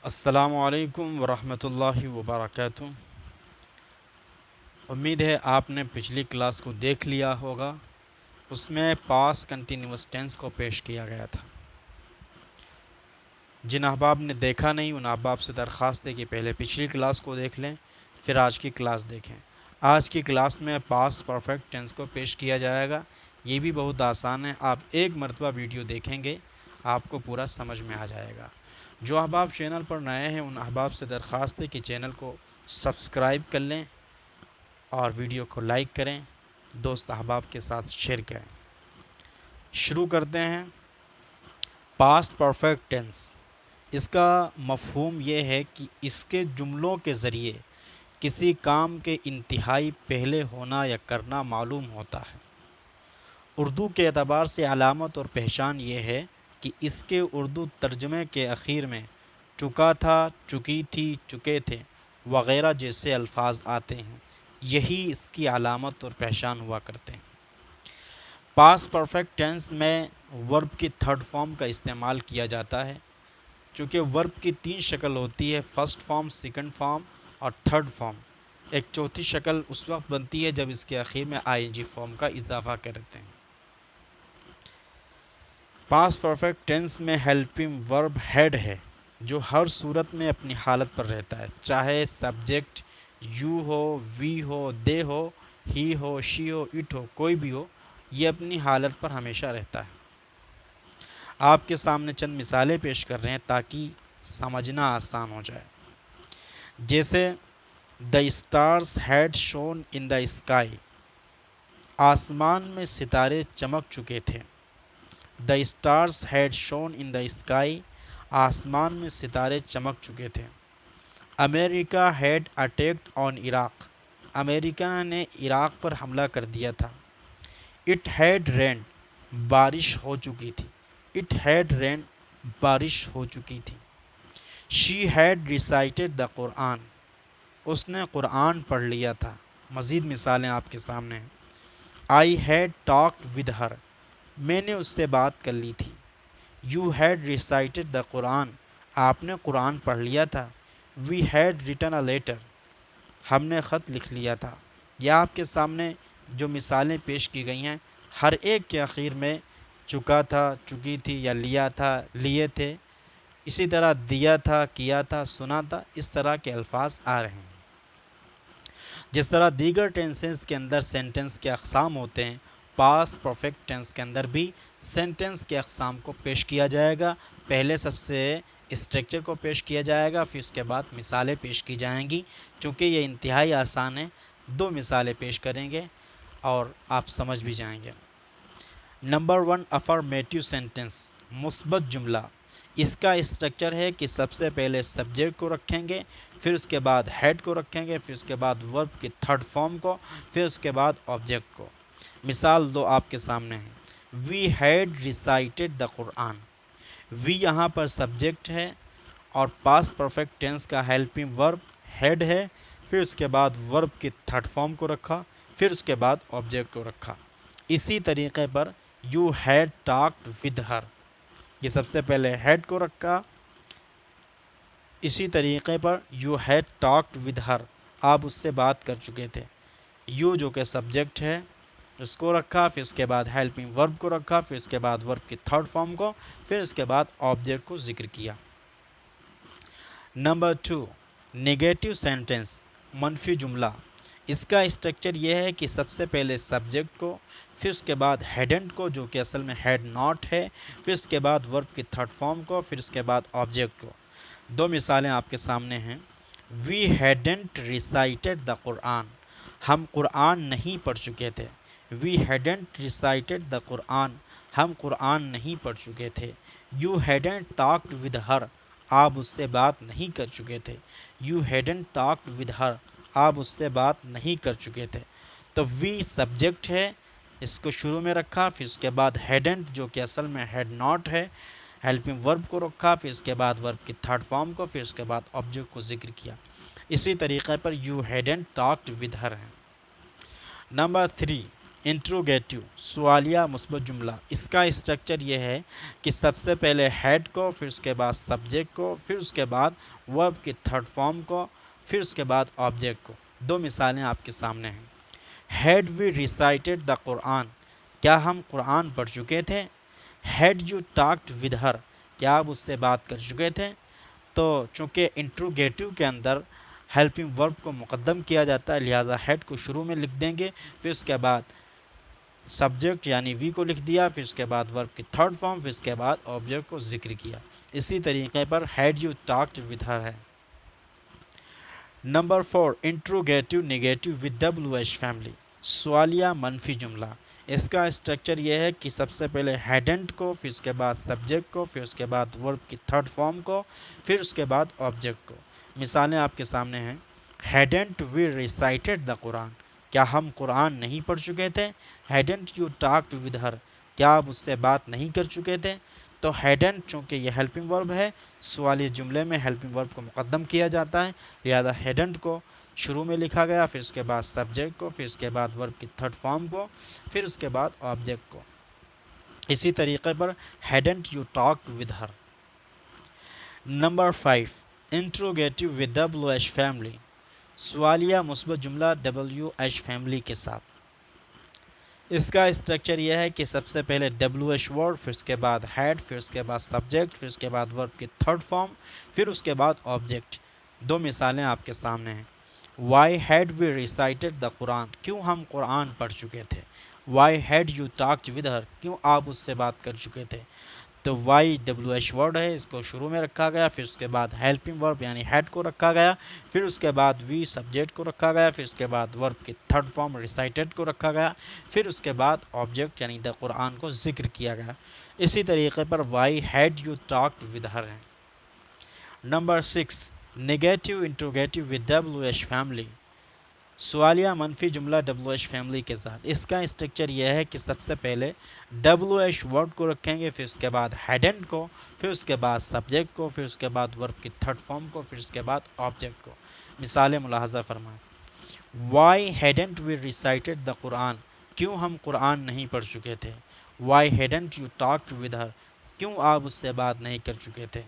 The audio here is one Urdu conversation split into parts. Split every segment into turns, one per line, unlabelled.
السلام علیکم ورحمۃ اللہ وبرکاتہ۔ امید ہے آپ نے پچھلی کلاس کو دیکھ لیا ہوگا۔ اس میں پاس کنٹینیوس ٹینس کو پیش کیا گیا تھا۔ جن احباب نے دیکھا نہیں ان احباب سے درخواست ہے کہ پہلے پچھلی کلاس کو دیکھ لیں، پھر آج کی کلاس دیکھیں۔ آج کی کلاس میں پاس پرفیکٹ ٹینس کو پیش کیا جائے گا۔ یہ بھی بہت آسان ہے، آپ ایک مرتبہ ویڈیو دیکھیں گے آپ کو پورا سمجھ میں آ جائے گا۔ جو احباب چینل پر نئے ہیں ان احباب سے درخواست ہے کہ چینل کو سبسکرائب کر لیں اور ویڈیو کو لائک کریں، دوست احباب کے ساتھ شیئر کریں۔ شروع کرتے ہیں۔ پاسٹ پرفیکٹ ٹینس، اس کا مفہوم یہ ہے کہ اس کے جملوں کے ذریعے کسی کام کے انتہائی پہلے ہونا یا کرنا معلوم ہوتا ہے۔ اردو کے اعتبار سے علامت اور پہچان یہ ہے کہ اس کے اردو ترجمے کے اخیر میں چکا تھا، چکی تھی، چکے تھے وغیرہ جیسے الفاظ آتے ہیں، یہی اس کی علامت اور پہچان ہوا کرتے ہیں۔ پاسٹ پرفیکٹ ٹینس میں ورب کی تھرڈ فارم کا استعمال کیا جاتا ہے۔ چونکہ ورب کی تین شکل ہوتی ہے، فرسٹ فارم، سیکنڈ فارم اور تھرڈ فارم۔ ایک چوتھی شکل اس وقت بنتی ہے جب اس کے اخیر میں آئی این جی فارم کا اضافہ کرتے ہیں۔ پاسٹ پرفیکٹ ٹینس میں ہیلپنگ ورب ہیڈ ہے جو ہر صورت میں اپنی حالت پر رہتا ہے، چاہے سبجیکٹ یو ہو، وی ہو، دے ہو، ہی ہو، شی ہو، اٹ ہو، کوئی بھی ہو، یہ اپنی حالت پر ہمیشہ رہتا ہے۔ آپ کے سامنے چند مثالیں پیش کر رہے ہیں تاکہ سمجھنا آسان ہو جائے۔ جیسے دا stars had shown in the sky, آسمان میں ستارے چمک چکے تھے۔ دا stars had shown in the sky, آسمان میں ستارے چمک چکے تھے۔ امریکہ ہیڈ اٹیکڈ آن عراق، امریکہ نے عراق پر حملہ کر دیا تھا۔ اٹ ہیڈ رینڈ، بارش ہو چکی تھی۔ اٹ ہیڈ رینڈ، بارش ہو چکی تھی۔ شی ہیڈ ریسائٹڈ دا قرآن، اس نے قرآن پڑھ لیا تھا۔ مزید مثالیں آپ کے سامنے ہیں۔ I had talked with her, میں نے اس سے بات کر لی تھی۔ You had recited the Quran, آپ نے قرآن پڑھ لیا تھا۔ We had written a letter, ہم نے خط لکھ لیا تھا۔ یہ آپ کے سامنے جو مثالیں پیش کی گئی ہیں، ہر ایک کے اخیر میں چکا تھا، چکی تھی یا لیا تھا، لیے تھے، اسی طرح دیا تھا، کیا تھا، سنا تھا، اس طرح کے الفاظ آ رہے ہیں۔ جس طرح دیگر ٹینسز کے اندر سینٹنس کے اقسام ہوتے ہیں، پاسٹ پرفیکٹ ٹینس کے اندر بھی سینٹنس کے اقسام کو پیش کیا جائے گا۔ پہلے سب سے اسٹرکچر کو پیش کیا جائے گا، پھر اس کے بعد مثالیں پیش کی جائیں گی۔ چونکہ یہ انتہائی آسان ہے، دو مثالیں پیش کریں گے اور آپ سمجھ بھی جائیں گے۔ نمبر 1، افرمیٹیو سینٹنس، مثبت جملہ۔ اس کا اسٹرکچر ہے کہ سب سے پہلے سبجیکٹ کو رکھیں گے، پھر اس کے بعد ہیڈ کو رکھیں گے، پھر اس کے بعد ورب کی تھرڈ فارم کو، پھر اس کے بعد آبجیکٹ کو۔ مثال دو آپ کے سامنے ہیں۔ وی ہیڈ ریسائٹڈ دا قرآن، وی یہاں پر سبجیکٹ ہے اور پاسٹ پرفیکٹ ٹینس کا ہیلپنگ ورب ہیڈ ہے، پھر اس کے بعد ورب کی تھرڈ فارم کو رکھا، پھر اس کے بعد آبجیکٹ کو رکھا۔ اسی طریقے پر you had talked with her, یہ سب سے پہلے ہیڈ کو رکھا، اسی طریقے پر you had talked with her, آپ اس سے بات کر چکے تھے۔ یو جو کہ سبجیکٹ ہے اس کو رکھا، پھر اس کے بعد ہیلپنگ ورب کو رکھا، پھر اس کے بعد ورب کی تھرڈ فارم کو، پھر اس کے بعد آبجیکٹ کو ذکر کیا۔ نمبر 2، نیگیٹو سینٹنس، منفی جملہ۔ اس کا اسٹرکچر یہ ہے کہ سب سے پہلے سبجیکٹ کو، پھر اس کے بعد ہیڈنٹ کو جو کہ اصل میں ہیڈ ناٹ ہے، پھر اس کے بعد ورب کی تھرڈ فارم کو، پھر اس کے بعد آبجیکٹ کو۔ دو مثالیں آپ کے سامنے ہیں۔ وی ہیڈنٹ ریسائٹڈ دا قرآن، ہم قرآن نہیں پڑھ چکے تھے۔ وی ہیڈنٹ ریسائٹڈ دا قرآن، ہم قرآن نہیں پڑھ چکے تھے۔ You hadn't talked with her, آپ اس سے بات نہیں کر چکے تھے۔ You hadn't talked with her, آپ اس سے بات نہیں کر چکے تھے۔ تو وی سبجیکٹ ہے، اس کو شروع میں رکھا، پھر اس کے بعد ہیڈنٹ جو کہ اصل میں ہیڈ ناٹ ہے، ہیلپنگ ورب کو رکھا، پھر اس کے بعد ورب کی تھرڈ فارم کو، پھر اس کے بعد آبجیکٹ کو ذکر کیا۔ اسی طریقے پر you hadn't talked with her ہے۔ نمبر 3، انٹروگیٹو سوالیہ مثبت جملہ، اس کا اسٹرکچر یہ ہے کہ سب سے پہلے ہیڈ کو، پھر اس کے بعد سبجیکٹ کو، پھر اس کے بعد ورب کی تھرڈ فارم کو، پھر اس کے بعد آبجیکٹ کو۔ دو مثالیں آپ کے سامنے ہیں۔ ہیڈ وی ریسائٹیڈ دا قرآن، کیا ہم قرآن پڑھ چکے تھے؟ Had you talked with her, کیا آپ اس سے بات کر چکے تھے؟ تو چونکہ انٹروگیٹو کے اندر ہیلپنگ ورب کو مقدم کیا جاتا ہے، لہٰذا ہیڈ کو شروع میں لکھ دیں گے، پھر اس کے بعد سبجیکٹ یعنی وی کو لکھ دیا، پھر اس کے بعد ورب کی تھرڈ فارم، پھر اس کے بعد آبجیکٹ کو ذکر کیا۔ اسی طریقے پر had you talked with her ہے۔ Number 4 interrogative negative with W H family, سوالیہ منفی جملہ، اس کا اسٹرکچر یہ ہے کہ سب سے پہلے ہیڈنٹ کو، پھر اس کے بعد سبجیکٹ کو، پھر اس کے بعد ورب کی تھرڈ فارم کو، پھر اس کے بعد آبجیکٹ کو۔ مثالیں آپ کے سامنے ہیں۔ ہیڈنٹ وی ریسائٹیڈ دا قرآن، کیا ہم قرآن نہیں پڑھ چکے تھے؟ Hadn't you talked with her, کیا آپ اس سے بات نہیں کر چکے تھے؟ تو ہیڈنٹ چونکہ یہ ہیلپنگ ورب ہے، سوالی جملے میں ہیلپنگ ورب کو مقدم کیا جاتا ہے، لہذا ہیڈنٹ کو شروع میں لکھا گیا، پھر اس کے بعد سبجیکٹ کو، پھر اس کے بعد ورب کی تھرڈ فارم کو، پھر اس کے بعد آبجیکٹ کو۔ اسی طریقے پر hadn't you talked with her. Number 5 interrogative with W H family, سوالیہ مثبت جملہ ڈبلیو ایچ فیملی کے ساتھ۔ اس کا اسٹرکچر یہ ہے کہ سب سے پہلے ڈبلو ایچ ورڈ، پھر اس کے بعد ہیڈ، پھر اس کے بعد سبجیکٹ، پھر اس کے بعد ورب کی تھرڈ فارم، پھر اس کے بعد آبجیکٹ۔ دو مثالیں آپ کے سامنے ہیں۔ Why had we recited the Quran, کیوں ہم قرآن پڑھ چکے تھے؟ Why had you talked with her, کیوں آپ اس سے بات کر چکے تھے؟ تو وائی ڈبلو ایچ ورڈ ہے، اس کو شروع میں رکھا گیا، پھر اس کے بعد ہیلپنگ ورب یعنی ہیڈ کو رکھا گیا، پھر اس کے بعد وی سبجیکٹ کو رکھا گیا، پھر اس کے بعد ورب کی تھرڈ فارم ریسائٹیڈ کو رکھا گیا، پھر اس کے بعد آبجیکٹ یعنی دا قرآن کو ذکر کیا گیا۔ اسی طریقے پر why had you talked with her ہے۔ Number 6 negative interrogative with W H family, سوالیہ منفی جملہ ڈبلو ایچ فیملی کے ساتھ۔ اس کا اسٹرکچر یہ ہے کہ سب سے پہلے ڈبلو ایچ ورڈ کو رکھیں گے، پھر اس کے بعد ہیڈنٹ کو، پھر اس کے بعد سبجیکٹ کو، پھر اس کے بعد ورب کی تھرڈ فارم کو، پھر اس کے بعد آبجیکٹ کو۔ مثالیں ملاحظہ فرمائیں۔ Why hadn't we recited the Quran, کیوں ہم قرآن نہیں پڑھ چکے تھے؟ Why hadn't you talked with her, کیوں آپ اس سے بات نہیں کر چکے تھے؟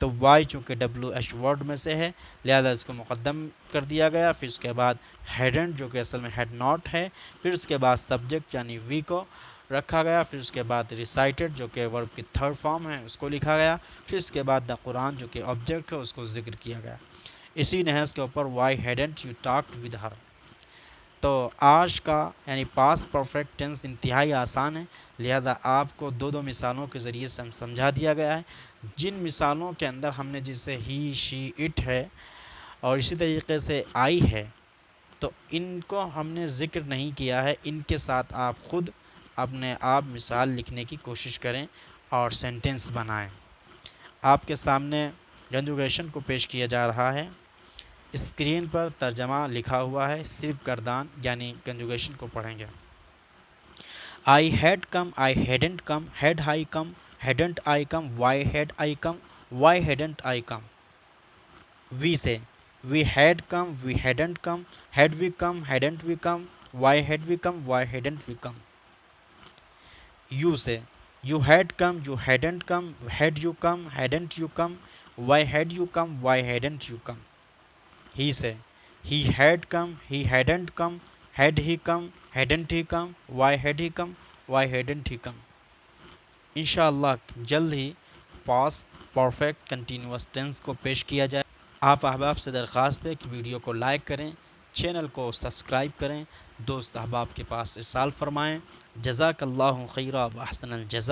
تو وائی چونکہ ڈبلو ایچ ورڈ میں سے ہے، لہذا اس کو مقدم کر دیا گیا، پھر اس کے بعد ہیڈنٹ جو کہ اصل میں ہیڈ ناٹ ہے، پھر اس کے بعد سبجیکٹ یعنی وی کو رکھا گیا، پھر اس کے بعد ریسائٹیڈ جو کہ ورب کی تھرڈ فارم ہے اس کو لکھا گیا، پھر اس کے بعد دا قرآن جو کہ آبجیکٹ ہے اس کو ذکر کیا گیا۔ اسی نحوست کے اوپر why hadn't you talked with her. تو آج کا یعنی پاسٹ پرفیکٹ ٹینس انتہائی آسان ہے، لہذا آپ کو دو دو مثالوں کے ذریعے سے سمجھا دیا گیا ہے۔ جن مثالوں کے اندر ہم نے جیسے ہی، شی، اٹ ہے اور اسی طریقے سے آئی ہے، تو ان کو ہم نے ذکر نہیں کیا ہے، ان کے ساتھ آپ خود اپنے آپ مثال لکھنے کی کوشش کریں اور سینٹنس بنائیں۔ آپ کے سامنے کنجوگیشن کو پیش کیا جا رہا ہے، اسکرین پر ترجمہ لکھا ہوا ہے، صرف گردان یعنی کنجوگیشن کو پڑھیں گے۔ I had come, I hadn't come, had I come, hadn't I come, why had I come, why hadn't I come. We سے we had come, we hadn't come, had we come, hadn't we come, why had we come, why hadn't we come. You سے you had come, you hadn't come, had you come, hadn't you come, why had you come, why hadn't you come. He سے ہی had come, he hadn't come, had he come, hadn't he come, why had he come, why hadn't he come. انشاءاللہ جلد ہی پاسٹ پرفیکٹ کنٹینیوس ٹینس کو پیش کیا جائے۔ آپ احباب سے درخواست ہے کہ ویڈیو کو لائک کریں، چینل کو سبسکرائب کریں، دوست احباب کے پاس ارسال فرمائیں۔ جزاک اللہ خیرا و احسن الجزا۔